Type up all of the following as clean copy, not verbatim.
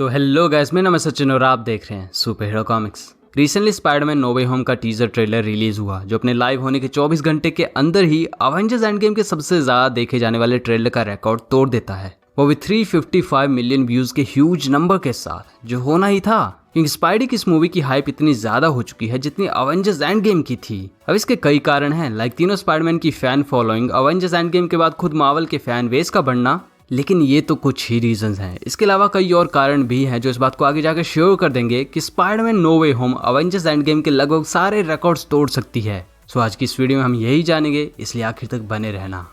तो hello guys, मेरा नाम है सचिन और आप देख रहे हैं super hero comics. Recently Spiderman no वे होम का टीजर ट्रेलर रिलीज हुआ, जो अपने लाइव होने के 24 घंटे के अंदर ही अवेंजर्स एंड गेम के सबसे ज्यादा देखे जाने वाले ट्रेलर का रिकॉर्ड तोड़ देता है, वो भी 355 मिलियन व्यूज के ह्यूज नंबर के साथ, जो होना ही था क्योंकि स्पाइडी की इस मूवी की हाइप इतनी ज्यादा हो चुकी है जितनी अवेंजर्स एंड गेम की थी। अब इसके कई कारण हैं, लाइक तीनों स्पाइडरमैन की fan following, Avengers Endgame के बाद खुद मार्वल के फैन बेस का बढ़ना, लेकिन ये तो कुछ ही रीजंस हैं। इसके अलावा कई और कारण भी हैं जो इस बात को आगे जाकर श्योर कर देंगे कि स्पाइडरमैन नो वे होम अवेंजर्स एंड गेम के लगभग सारे रिकॉर्ड्स तोड़ सकती है। सो आज की इस वीडियो में हम यही जानेंगे, इसलिए आखिर तक बने रहना।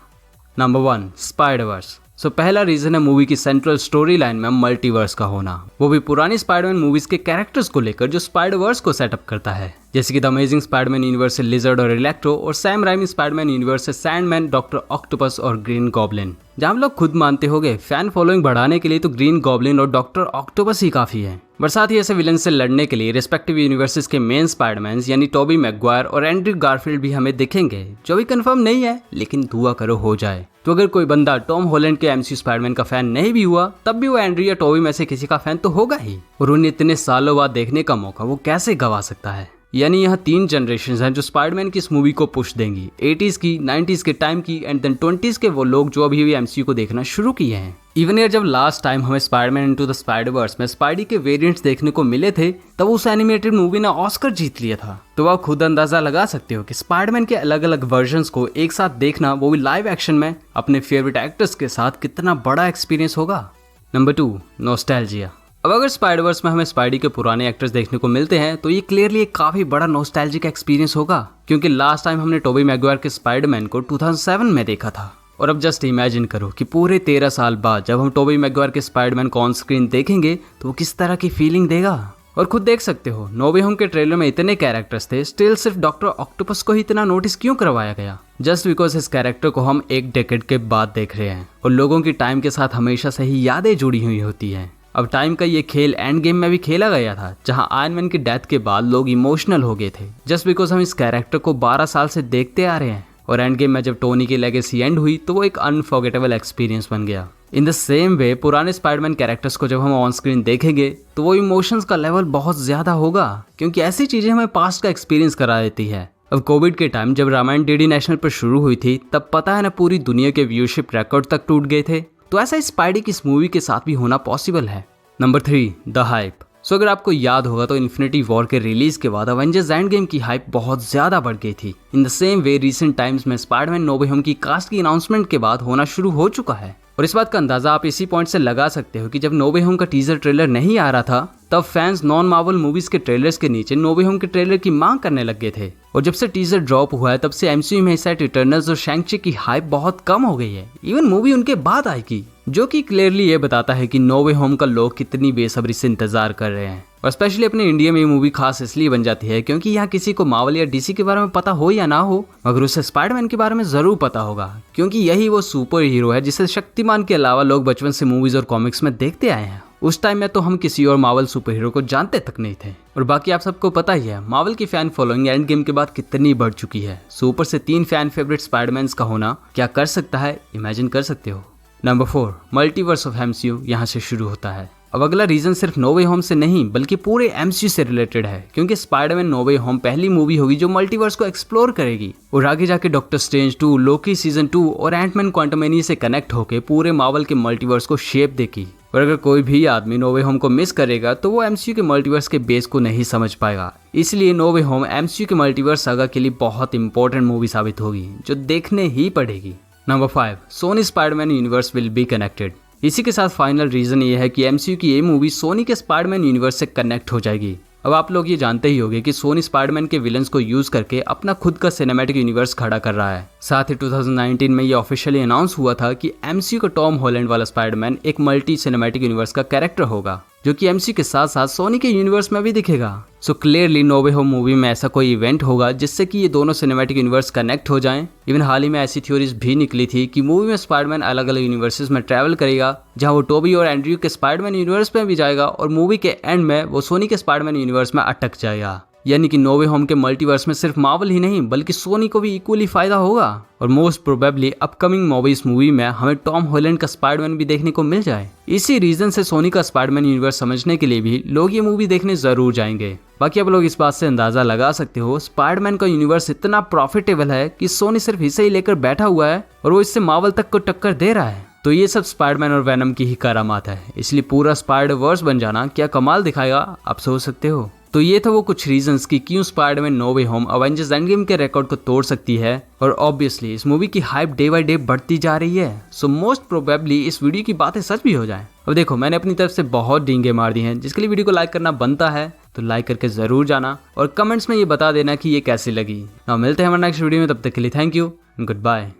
Number 1, Spider-Verse. पहला रीजन है मूवी की सेंट्रल स्टोरी लाइन में मल्टीवर्स का होना, वो भी पुरानी स्पाइडरमैन मूवीज के कैरेक्टर्स को लेकर जो स्पाइडरवर्स को सेटअप करता है, जैसे कि द अमेजिंग स्पाइडरमैन यूनिवर्स से लिजर्ड और इलेक्ट्रो, और सैम राइमी स्पाइडरमैन यूनिवर्स से सैंडमैन, डॉक्टर ऑक्टोपस और ग्रीन गॉब्लिन। जहां हम लोग खुद मानते होंगे फैन फॉलोइंग बढ़ाने के लिए तो ग्रीन गॉब्लिन और डॉक्टर ऑक्टोपस ही काफी है, पर साथ ही ऐसे विलन से लड़ने के लिए रिस्पेक्टिव यूनिवर्सेस के मेन स्पाइडरमैन यानी टोबी मैगवायर और एंड्रयू गारफील्ड भी हमें दिखेंगे, जो भी कंफर्म नहीं है, लेकिन दुआ करो हो जाए। तो अगर कोई बंदा टॉम हॉलैंड के एमसीयू स्पाइडरमैन का फैन नहीं भी हुआ, तब भी वो एंड्रयू या टोबी में से किसी का फैन तो होगा ही, और उन्हें इतने सालों बाद देखने का मौका वो कैसे गवा सकता है। यानी यहाँ 3 जनरेशन हैं जो स्पाइडरमैन की इस मूवी को पुश देंगी, 80s की, 90s के टाइम की एंड देन 20s के वो लोग जो अभी भी एमसीयू को देखना शुरू किए हैं। इवन यार जब लास्ट टाइम हमें स्पाइडरमैन इनटू द स्पाइडरवर्स में स्पाइडी के वेरिएंट्स देखने को मिले थे, तब उस एनिमेटेड मूवी ने ऑस्कर जीत लिया था। तो आप खुद अंदाजा लगा सकते हो कि स्पाइडरमैन के अलग अलग वर्जन्स को एक साथ देखना, वो भी लाइव एक्शन में अपने फेवरेट एक्टर्स के साथ, कितना बड़ा एक्सपीरियंस होगा। Number 2, nostalgia. अब अगर स्पाइडरवर्स में हमें स्पाइडी के पुराने एक्टर्स देखने को मिलते हैं तो ये क्लियरली एक काफी बड़ा नॉस्टैल्जिक एक्सपीरियंस होगा, क्योंकि लास्ट टाइम हमने टोबी मैगवायर के स्पाइडरमैन को 2007 में देखा था। और अब जस्ट इमेजिन करो कि पूरे 13 साल बाद जब हम टोबी मैगवायर के स्पाइडरमैन को ऑन स्क्रीन देखेंगे तो वो किस तरह की फीलिंग देगा। और खुद देख सकते हो नो वे होम के ट्रेलर में इतने कैरेक्टर्स थे, स्टिल सिर्फ डॉक्टर ऑक्टोपस को ही इतना नोटिस क्यों करवाया गया? जस्ट बिकॉज इस कैरेक्टर को हम एक डेकेड के बाद देख रहे हैं और लोगों की टाइम के साथ हमेशा से ही यादें जुड़ी हुई होती हैं। अब टाइम का ये खेल एंड गेम में भी खेला गया था, जहां आयरन मैन की डेथ के बाद लोग इमोशनल हो गए थे, जस्ट बिकॉज हम इस कैरेक्टर को 12 साल से देखते आ रहे हैं। और एंड गेम में जब टोनी की लेगेसी एंड हुई तो वो एक अनफॉरगेटेबल एक्सपीरियंस बन गया। इन द सेम वे पुराने स्पाइडरमैन कैरेक्टर्स को जब हम ऑन स्क्रीन देखेंगे तो वो इमोशंस का लेवल बहुत ज्यादा होगा, क्योंकि ऐसी चीजें हमें पास्ट का एक्सपीरियंस करा देती है। अब कोविड के टाइम जब रामायण डीडी नेशनल पर शुरू हुई थी, तब पता है ना पूरी दुनिया के व्यूअरशिप रिकॉर्ड तक टूट गए थे। तो ऐसा स्पाइडी की इस मूवी के साथ भी होना पॉसिबल है। Number 3, the hype. अगर आपको याद होगा तो इन्फिनिटी वॉर के रिलीज के बाद अवेंजर्स एंड गेम की हाइप बहुत ज्यादा बढ़ गई थी। In the same way recent times में स्पाइडरमैन नो वे होम की कास्ट की अनाउंसमेंट के बाद होना शुरू हो चुका है। और इस बात का अंदाजा आप इसी पॉइंट से लगा सकते हो कि जब नो वे होम का टीजर ट्रेलर नहीं आ रहा था, तब फैंस नॉन मार्वल मूवीज के ट्रेलर्स के नीचे नो वे होम के ट्रेलर की मांग करने लग गए थे। और जब से टीजर ड्रॉप हुआ है तब से एमसीयू में सेट इटर्नल्स और शैंग-ची की हाइप बहुत कम हो गई है। इवन मूवी उनके बाद आएगी, जो कि क्लियरली ये बताता है कि नो वे होम का लोग कितनी बेसब्री से इंतजार कर रहे हैं। और स्पेशली अपने इंडिया में ये मूवी खास इसलिए बन जाती है क्योंकि यहाँ किसी को मार्वल या डीसी के बारे में पता हो या ना हो, मगर उसे स्पाइडरमैन के बारे में जरूर पता होगा, क्योंकि यही वो सुपर हीरो है जिसे शक्तिमान के अलावा लोग बचपन से मूवीज और कॉमिक्स में देखते आए हैं। उस टाइम में तो हम किसी और मार्वल सुपर हीरो को जानते तक नहीं थे। और बाकी आप सबको पता ही है मार्वल की फैन फॉलोइंग एंड गेम के बाद कितनी बढ़ चुकी है। सुपर से 3 फैन फेवरेट स्पाइडरमैन का होना क्या कर सकता है, इमेजिन कर सकते हो। नंबर 4, मल्टीवर्स ऑफ एमसीयू यहाँ से शुरू होता है। अब अगला रीजन सिर्फ नो वे होम से नहीं बल्कि पूरे एमसीयू से रिलेटेड है, क्योंकि स्पाइडरमैन नो वे होम पहली मूवी होगी जो मल्टीवर्स को एक्सप्लोर करेगी और आगे जाके डॉक्टर स्ट्रेंज 2, लोकी सीजन 2 और एंटमैन क्वांटमैनिया से कनेक्ट होकर पूरे मार्वल के मल्टीवर्स को शेप देगी। और अगर कोई भी आदमी नो वे होम को मिस करेगा तो वो एमसीयू के मल्टीवर्स के बेस को नहीं समझ पाएगा। इसलिए नो वे होम एमसीयू के मल्टीवर्स सागा के लिए बहुत इंपॉर्टेंट मूवी साबित होगी, जो देखने ही पड़ेगी। Number 5, Sony Spiderman universe will be connected. इसी के साथ फाइनल रीजन ये है कि एमसीयू की ये मूवी सोनी के स्पाइडरमैन यूनिवर्स से कनेक्ट हो जाएगी। अब आप लोग ये जानते ही होंगे कि सोनी स्पाइडरमैन के विलन्स को यूज करके अपना खुद का सिनेमैटिक यूनिवर्स खड़ा कर रहा है। साथ ही 2019 में ये ऑफिशियली अनाउंस हुआ था कि एमसीयू का टॉम हॉलैंड वाला स्पाइडरमैन एक मल्टी सिनेमैटिक यूनिवर्स का कैरेक्टर होगा, जो कि एमसीयू के साथ साथ सोनी के यूनिवर्स में भी दिखेगा। सो क्लियरली नो वे होम मूवी में ऐसा कोई इवेंट होगा जिससे कि ये दोनों सिनेमैटिक यूनिवर्स कनेक्ट हो जाएं। इवन हाल ही में ऐसी थ्योरीज भी निकली थी कि मूवी में स्पाइडरमैन अलग अलग यूनिवर्सेस में ट्रैवल करेगा, जहां वो टोबी और एंड्रयू के स्पाइडरमैन यूनिवर्स में भी जाएगा और मूवी के एंड में वो सोनी के स्पाइडरमैन यूनिवर्स में अटक जाएगा। यानी कि नो वे होम के मल्टीवर्स में सिर्फ मार्वल ही नहीं बल्कि सोनी को भी इक्वली फायदा होगा और most probably upcoming movies movie में हमें टॉम हॉलैंड का स्पाइडरमैन भी देखने को मिल जाए। इसी रीजन से सोनी का स्पाइडरमैन यूनिवर्स समझने के लिए भी लोग ये मूवी देखने जरूर जाएंगे। बाकी आप लोग इस बात से अंदाजा लगा सकते हो स्पाइडरमैन का यूनिवर्स इतना प्रॉफिटेबल है कि सोनी सिर्फ इसे ही लेकर बैठा हुआ है और वो इससे मार्वल तक को टक्कर दे रहा है। तो ये सब स्पाइडरमैन और वेनम की ही करामात है, इसलिए पूरा स्पाइडर वर्स बन जाना क्या कमाल दिखाएगा आप सोच सकते हो। तो ये था वो कुछ रीजंस कि क्यों स्पाइडरमैन नो वे होम अवेंजर्स एंड गेम के रिकॉर्ड को तोड़ सकती है और ऑब्वियसली इस मूवी की हाइप डे बाय डे बढ़ती जा रही है। सो मोस्ट प्रोबेबली इस वीडियो की बातें सच भी हो जाए। अब देखो मैंने अपनी तरफ से बहुत डींगे मार दी हैं जिसके लिए वीडियो को लाइक करना बनता है, तो लाइक करके जरूर जाना और कमेंट्स में ये बता देना कि ये कैसी लगी। ना मिलते हैं हमारे नेक्स्ट वीडियो में, तब तक के लिए thank you and good bye.